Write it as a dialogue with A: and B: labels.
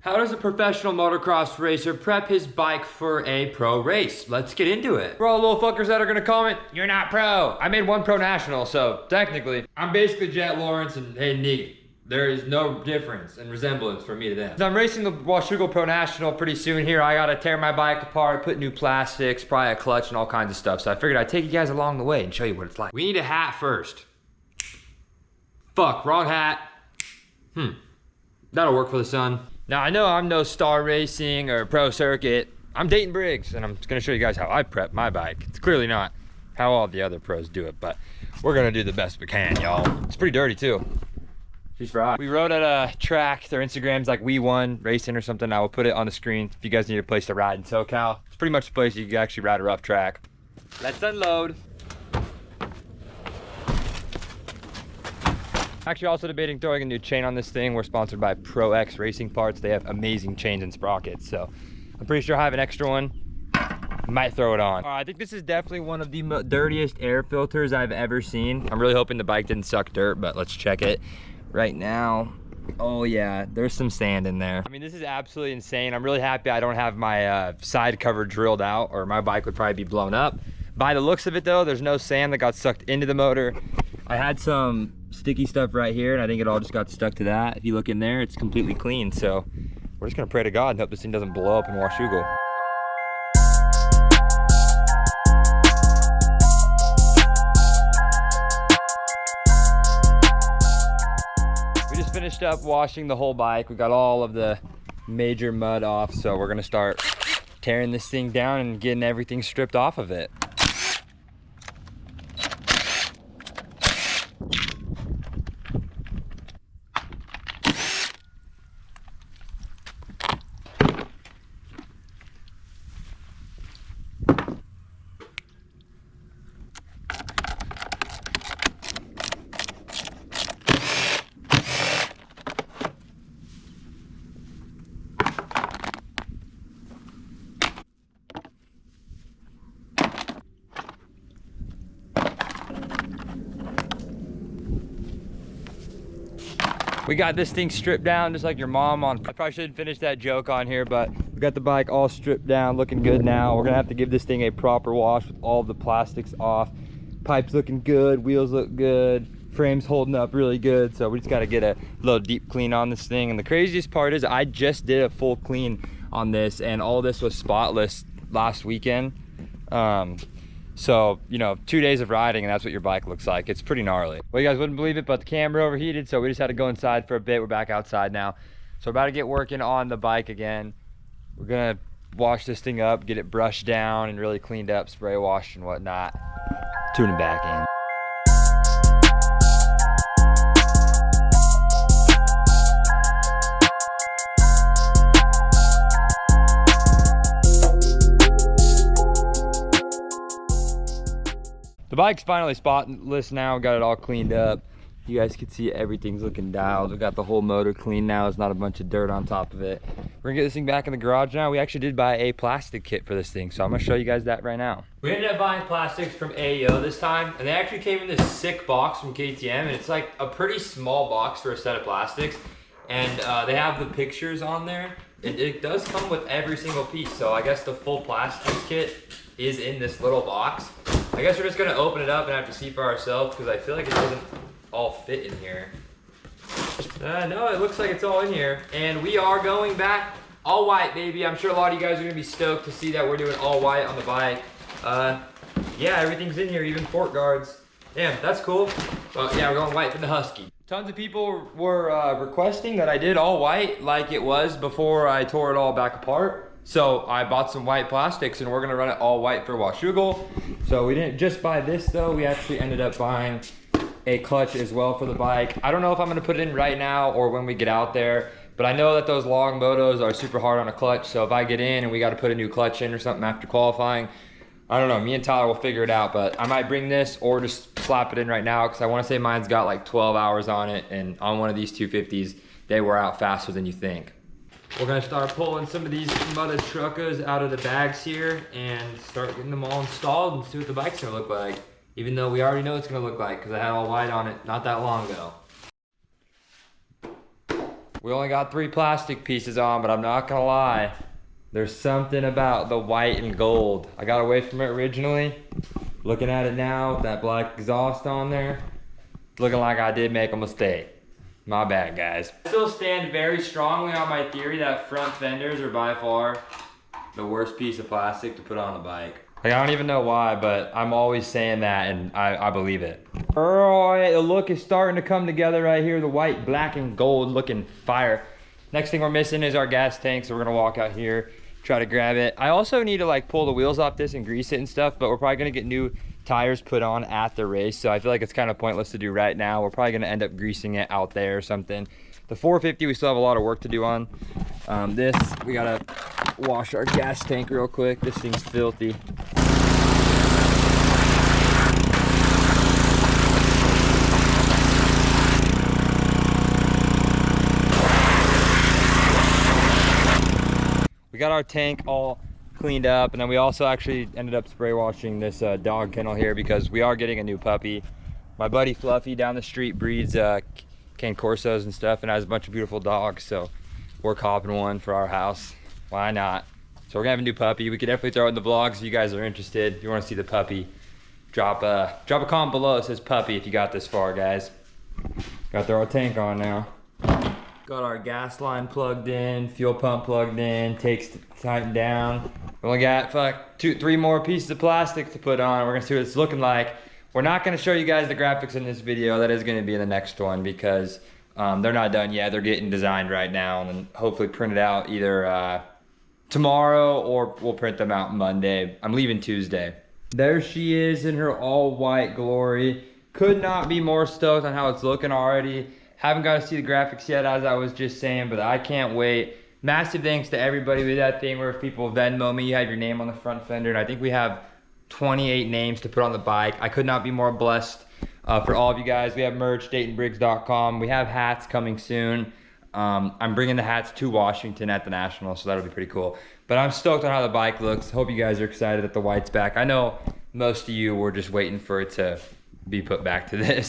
A: How does a professional motocross racer prep his bike for a pro race? Let's get into it. For all the little fuckers that are gonna comment, you're not pro. I made one pro national, so technically, I'm basically Jet Lawrence and Hayden Negan. There is no difference and resemblance from me to them. So I'm racing the Washougal Pro National pretty soon here. I gotta tear my bike apart, put new plastics, probably a clutch and all kinds of stuff. So I figured I'd take you guys along the way and show you what it's like. We need a hat first. Fuck, wrong hat. That'll work for the sun. Now, I know I'm no Star Racing or Pro Circuit. I'm Dayton Briggs, and I'm gonna show you guys how I prep my bike. It's clearly not how all the other pros do it, but we're gonna do the best we can, y'all. It's pretty dirty, too. She's fried. We rode at a track. Their Instagram's like We Won Racing or something. I will put it on the screen if you guys need a place to ride in SoCal. It's pretty much the place you can actually ride a rough track. Let's unload. Actually, also debating throwing a new chain on this thing. We're sponsored by Pro X Racing Parts. They have amazing chains and sprockets, so I'm pretty sure I have an extra one. Might throw it on. I think this is definitely one of the dirtiest air filters I've ever seen. I'm really hoping the bike didn't suck dirt, but let's check it right now. Oh yeah, there's some sand in there. I mean, this is absolutely insane. I'm really happy I don't have my side cover drilled out, or my bike would probably be blown up. By the looks of it though, there's no sand that got sucked into the motor. I had some sticky stuff right here, and I think it all just got stuck to that. If you look in there, it's completely clean. So we're just gonna pray to God and hope this thing doesn't blow up in Washougal. We just finished up washing the whole bike. We got all of the major mud off, so we're gonna start tearing this thing down and getting everything stripped off of it. We got this thing stripped down just like your mom on. I probably shouldn't finish that joke on here, but we got the bike all stripped down, looking good now. We're gonna have to give this thing a proper wash with all the plastics off. Pipes looking good, wheels look good, frame's holding up really good. So we just gotta get a little deep clean on this thing. And the craziest part is I just did a full clean on this, and all this was spotless last weekend. So, you know, 2 days of riding and that's what your bike looks like. It's pretty gnarly. Well, you guys wouldn't believe it, but the camera overheated, so we just had to go inside for a bit. We're back outside now. So we're about to get working on the bike again. We're gonna wash this thing up, get it brushed down and really cleaned up, spray washed and whatnot. Tune it back in. The bike's finally spotless now, got it all cleaned up. You guys can see everything's looking dialed. We got the whole motor clean now. There's not a bunch of dirt on top of it. We're gonna get this thing back in the garage now. We actually did buy a plastic kit for this thing, so I'm gonna show you guys that right now. We ended up buying plastics from AEO this time, and they actually came in this sick box from KTM, and it's like a pretty small box for a set of plastics. And they have the pictures on there. It does come with every single piece, so I guess the full plastics kit is in this little box. I guess we're just gonna open it up and have to see for ourselves because I feel like it doesn't all fit in here. No, it looks like it's all in here. And we are going back all white, baby. I'm sure a lot of you guys are gonna be stoked to see that we're doing all white on the bike. Yeah, everything's in here, even fork guards. Damn, that's cool. But yeah, we're going white for the Husky. Tons of people were requesting that I did all white like it was before I tore it all back apart. So I bought some white plastics and we're gonna run it all white for Washougal. So we didn't just buy this though, we actually ended up buying a clutch as well for the bike. I don't know if I'm gonna put it in right now or when we get out there, but I know that those long motos are super hard on a clutch. So if I get in and we gotta put a new clutch in or something after qualifying, I don't know, me and Tyler will figure it out, but I might bring this or just slap it in right now because I wanna say mine's got like 12 hours on it, and on one of these 250s, they wear out faster than you think. We're gonna start pulling some of these mother truckers out of the bags here and start getting them all installed and see what the bike's gonna look like. Even though we already know it's gonna look like because I had all white on it not that long ago. We only got 3 plastic pieces on, but I'm not gonna lie. There's something about the white and gold. I got away from it originally. Looking at it now with that black exhaust on there, looking like I did make a mistake. My bad, guys. I still stand very strongly on my theory that front fenders are by far the worst piece of plastic to put on a bike. Like, I don't even know why, but I'm always saying that, and I believe it. All right, the look is starting to come together right here. The white, black, and gold looking fire. Next thing we're missing is our gas tank, so we're gonna walk out here, try to grab it. I also need to like pull the wheels off this and grease it and stuff, but we're probably gonna get new tires put on at the race, so I feel like it's kind of pointless to do right now. We're probably gonna end up greasing it out there or something. The 450 we still have a lot of work to do on. This, we gotta wash our gas tank real quick. This thing's filthy. We got our tank all cleaned up, and then we also actually ended up spray washing this dog kennel here because we are getting a new puppy. My buddy Fluffy down the street breeds cane corsos and stuff and has a bunch of beautiful dogs, so we're copping one for our house. Why not? So we're gonna have a new puppy. We could definitely throw it in the vlogs if you guys are interested. If you want to see the puppy, drop a comment below. It says puppy if you got this far, guys. Got to throw our tank on now. Got our gas line plugged in, fuel pump plugged in, tanks tightened down. We only got 3 more pieces of plastic to put on. We're gonna see what it's looking like. We're not gonna show you guys the graphics in this video. That is gonna be in the next one because they're not done yet. They're getting designed right now and then hopefully printed out either tomorrow or we'll print them out Monday. I'm leaving Tuesday. There she is in her all white glory. Could not be more stoked on how it's looking already. Haven't got to see the graphics yet, as I was just saying, but I can't wait. Massive thanks to everybody with that thing where if people Venmo me, you have your name on the front fender, and I think we have 28 names to put on the bike. I could not be more blessed for all of you guys. We have merch, DaytonBriggs.com. We have hats coming soon. I'm bringing the hats to Washington at the National, so that'll be pretty cool. But I'm stoked on how the bike looks. Hope you guys are excited that the white's back. I know most of you were just waiting for it to be put back to this.